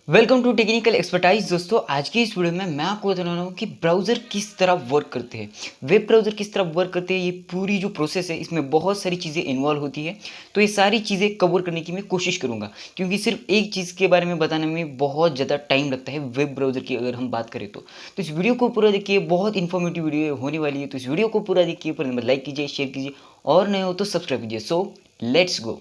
Welcome to technical expertise. दोस्तों, आज की इस वीडियो में मैं आपको बताने वाला हूँ कि ब्राउज़र किस तरह वर्क करते हैं, वेब ब्राउज़र किस तरह वर्क करते हैं। ये पूरी जो प्रोसेस है इसमें बहुत सारी चीज़ें इन्वॉल्व होती है। तो ये सारी चीज़ें कवर करने की मैं कोशिश करूँगा, क्योंकि सिर्फ एक चीज़ के बारे में बताने में बहुत ज़्यादा टाइम लगता है वेब ब्राउज़र की अगर हम बात करें तो इस वीडियो को पूरा देखिए, बहुत इन्फॉर्मेटिव वीडियो होने वाली है। तो इस वीडियो को पूरा देखिए, पर लाइक कीजिए, शेयर कीजिए और नए हो तो सब्सक्राइब कीजिए। So let's go.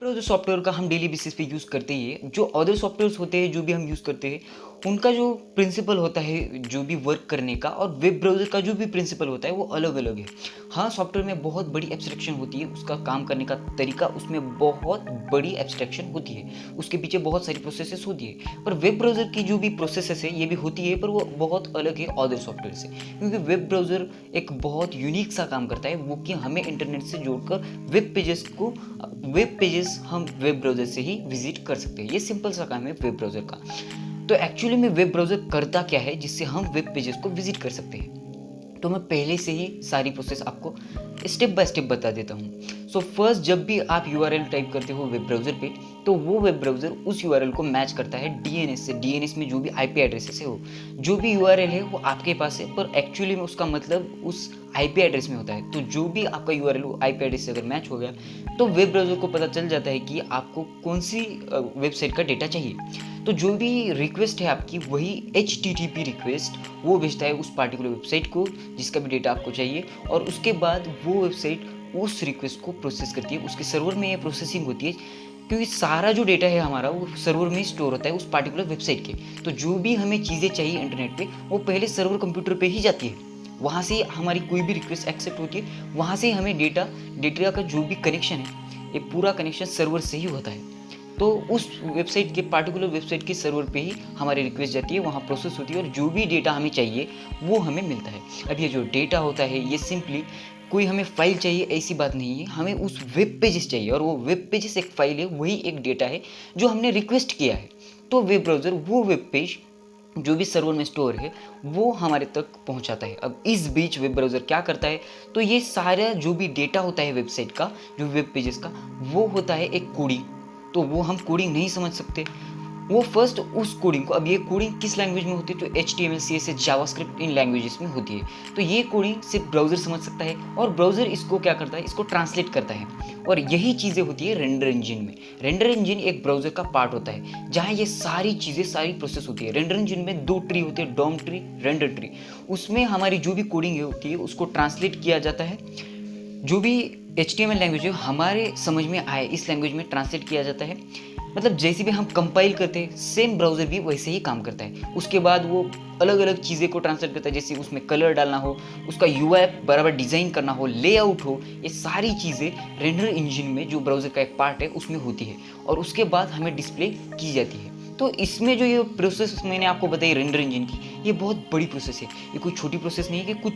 जो सॉफ्टवेयर का हम डेली बेसिस पे यूज़ करते ही है, जो अदर सॉफ्टवेयर्स होते हैं जो भी हम यूज़ करते हैं, उनका जो प्रिंसिपल होता है जो भी वर्क करने का, और वेब ब्राउज़र का जो भी प्रिंसिपल होता है वो अलग अलग है। हाँ, सॉफ्टवेयर में बहुत बड़ी एब्स्ट्रैक्शन होती है, उसका काम करने का तरीका, उसमें बहुत बड़ी एब्स्ट्रैक्शन होती है, उसके पीछे बहुत सारी प्रोसेसेस होती है। पर वेब ब्राउज़र की जो भी प्रोसेसेस है ये भी होती है, पर वो बहुत अलग है अदर सॉफ्टवेयर से, क्योंकि वेब ब्राउज़र एक बहुत यूनिक सा काम करता है, वो कि हमें इंटरनेट से जोड़कर वेब पेजेस हम वेब ब्राउज़र से ही विजिट कर सकते हैं। ये सिंपल सा काम है वेब ब्राउज़र का। तो एक्चुअली में वेब ब्राउज़र करता क्या है जिससे हम वेब पेजेस को विजिट कर सकते हैं। तो मैं पहले से ही सारी प्रोसेस आपको स्टेप बाय स्टेप बता देता हूँ। सो फर्स्ट, जब भी आप URL टाइप करते हो वेब ब्राउज़र पे, तो वो वेब ब्राउज़र उस URL को मैच करता है DNS से। DNS में जो भी IP एड्रेसेस है, वो जो भी URL है वो आपके पास है, पर एक्चुअली में उसका मतलब उस IP एड्रेस में होता है। तो जो भी आपका URL वो IP एड्रेस से अगर मैच हो गया, तो वेब ब्राउज़र को पता चल जाता है कि आपको कौन सी वेबसाइट का डेटा चाहिए। तो जो भी रिक्वेस्ट है आपकी, वही HTTP रिक्वेस्ट वो भेजता है उस पार्टिकुलर वेबसाइट को जिसका भी डेटा आपको चाहिए, और उसके बाद वो वेबसाइट उस रिक्वेस्ट को प्रोसेस करती है। उसके सर्वर में ये प्रोसेसिंग होती है, क्योंकि सारा जो डेटा है हमारा वो सर्वर में स्टोर होता है उस पार्टिकुलर वेबसाइट के। तो जो भी हमें चीज़ें चाहिए इंटरनेट पे, वो पहले सर्वर कंप्यूटर पे ही जाती है। वहाँ से हमारी कोई भी रिक्वेस्ट एक्सेप्ट होती है, वहाँ से हमें डेटा का जो भी कनेक्शन है, ये पूरा कनेक्शन सर्वर से ही होता है। तो उस वेबसाइट के पार्टिकुलर वेबसाइट के सर्वर पे ही हमारी रिक्वेस्ट जाती है, वहाँ प्रोसेस होती है, और जो भी डेटा हमें चाहिए वो हमें मिलता है। अब ये जो डेटा होता है, ये सिंपली कोई हमें फाइल चाहिए ऐसी बात नहीं है, हमें उस वेब पेजेस चाहिए, और वो वेब पेजेस एक फाइल है, वही एक डेटा है जो हमने रिक्वेस्ट किया है। तो वेब ब्राउज़र वो वेब पेज जो भी सर्वर में स्टोर है वो हमारे तक पहुंचाता है। अब इस बीच वेब ब्राउज़र क्या करता है, तो ये सारा जो भी डेटा होता है वेबसाइट का, जो वेब पेजेस का, वो होता है एक कोडिंग। तो वो हम कोडिंग नहीं समझ सकते, वो फर्स्ट उस कोडिंग को, अब ये कोडिंग किस लैंग्वेज में होती है, तो HTML CSS जावास्क्रिप्ट इन लैंग्वेजेस में होती है। तो ये कोडिंग सिर्फ ब्राउज़र समझ सकता है, और ब्राउज़र इसको क्या करता है, इसको ट्रांसलेट करता है। और यही चीज़ें होती है रेंडर इंजन में। रेंडर इंजन एक ब्राउज़र का पार्ट होता है जहाँ ये सारी चीज़ें, सारी प्रोसेस होती है। रेंडर इंजन में 2 ट्री होते हैं, डॉम ट्री, रेंडर ट्री। उसमें हमारी जो भी कोडिंग होती है उसको ट्रांसलेट किया जाता है, जो भी HTML लैंग्वेज है हमारे समझ में आए इस लैंग्वेज में ट्रांसलेट किया जाता है। मतलब जैसे भी हम कंपाइल करते हैं, सेम ब्राउज़र भी वैसे ही काम करता है। उसके बाद वो अलग अलग चीज़ें को ट्रांसलेट करता है, जैसे उसमें कलर डालना हो, उसका UI बराबर डिज़ाइन करना हो, लेआउट हो, ये सारी चीज़ें रेंडर इंजन में, जो ब्राउज़र का एक पार्ट है, उसमें होती है, और उसके बाद हमें डिस्प्ले की जाती है। तो इसमें जो ये प्रोसेस मैंने आपको बताई रेंडर इंजन की, ये बहुत बड़ी प्रोसेस है। ये कोई छोटी प्रोसेस नहीं है कि कुछ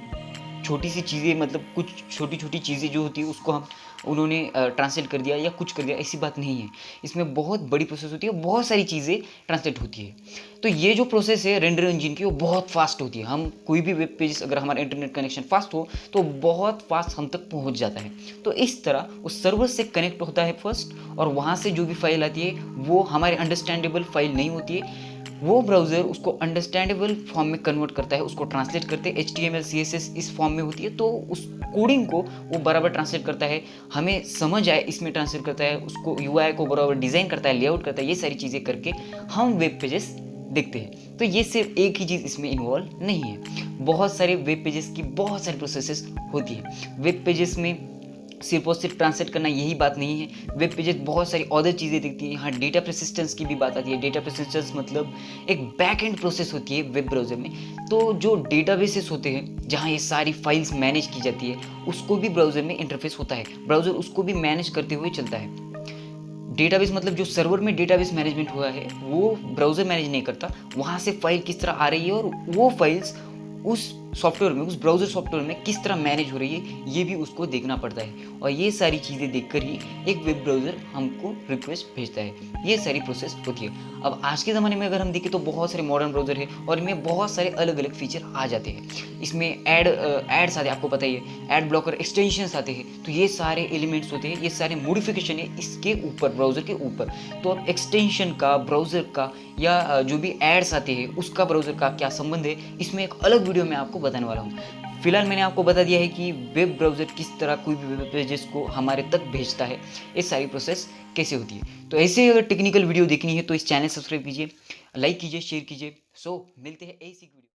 छोटी सी चीज़ें, मतलब कुछ छोटी छोटी चीज़ें जो होती है उसको उन्होंने ट्रांसलेट कर दिया या कुछ कर दिया, ऐसी बात नहीं है। इसमें बहुत बड़ी प्रोसेस होती है, बहुत सारी चीज़ें ट्रांसलेट होती है। तो ये जो प्रोसेस है रेंडर इंजन की, वो बहुत फास्ट होती है। हम कोई भी वेब पेज, अगर हमारा इंटरनेट कनेक्शन फास्ट हो तो बहुत फास्ट हम तक पहुंच जाता है। तो इस तरह उस सर्वर से कनेक्ट होता है फर्स्ट, और वहाँ से जो भी फाइल आती है वो हमारे अंडरस्टैंडेबल फाइल नहीं होती है। वो ब्राउज़र उसको अंडरस्टैंडेबल फॉर्म में कन्वर्ट करता है, उसको ट्रांसलेट करते हैं। HTML CSS इस फॉर्म में होती है, तो उस कोडिंग को वो बराबर ट्रांसलेट करता है, हमें समझ आए इसमें ट्रांसलेट करता है, उसको UI को बराबर डिज़ाइन करता है, लेआउट करता है। ये सारी चीज़ें करके हम वेब पेजेस देखते हैं। तो ये सिर्फ एक ही चीज़ इसमें इन्वॉल्व नहीं है, बहुत सारे वेब पेजेस की बहुत सारी प्रोसेसेस होती है। वेब पेजेस में सिर्फ और सिर्फ ट्रांसलेट करना यही बात नहीं है, वेब पेजेस बहुत सारी अदर चीज़ें देखती हैं। यहाँ डेटा परसिस्टेंस की भी बात आती है। डेटा परसिस्टेंस मतलब एक बैक एंड प्रोसेस होती है वेब ब्राउज़र में। तो जो डेटाबेसेस होते हैं जहाँ ये सारी फाइल्स मैनेज की जाती है, उसको भी ब्राउज़र में इंटरफेस होता है, ब्राउज़र उसको भी मैनेज करते हुए चलता है। डेटाबेस मतलब जो सर्वर में डेटाबेस मैनेजमेंट हुआ है वो ब्राउज़र मैनेज नहीं करता, वहाँ से फाइल किस तरह आ रही है, और वो फाइल्स उस सॉफ्टवेयर में, उस ब्राउज़र सॉफ्टवेयर में किस तरह मैनेज हो रही है, ये भी उसको देखना पड़ता है। और ये सारी चीज़ें देखकर ही एक वेब ब्राउज़र हमको रिक्वेस्ट भेजता है। ये सारी प्रोसेस होती है। अब आज के ज़माने में अगर हम देखें तो बहुत सारे मॉडर्न ब्राउज़र है और इनमें बहुत सारे अलग-अलग फीचर आ जाते हैं। इसमें एड्स आते हैं, आपको पता ही है, एड ब्लॉकर एक्सटेंशंस आते हैं। तो ये सारे एलिमेंट्स होते हैं, ये सारे मॉडिफिकेशन है इसके ऊपर, ब्राउज़र के ऊपर। तो अब एक्सटेंशन का, ब्राउज़र का या जो भी एड्स आते हैं उसका ब्राउज़र का क्या संबंध है, इसमें एक अलग वीडियो में आपको बताने वाला हूँ। फिलहाल मैंने आपको बता दिया है कि वेब ब्राउज़र किस तरह कोई भी वेब पेजेस को हमारे तक भेजता है, ये सारी प्रोसेस कैसे होती है। तो ऐसे अगर टेक्निकल वीडियो देखनी है तो इस चैनल सब्सक्राइब कीजिए, लाइक कीजिए, शेयर कीजिए। सो मिलते हैं ऐसी वीडियो।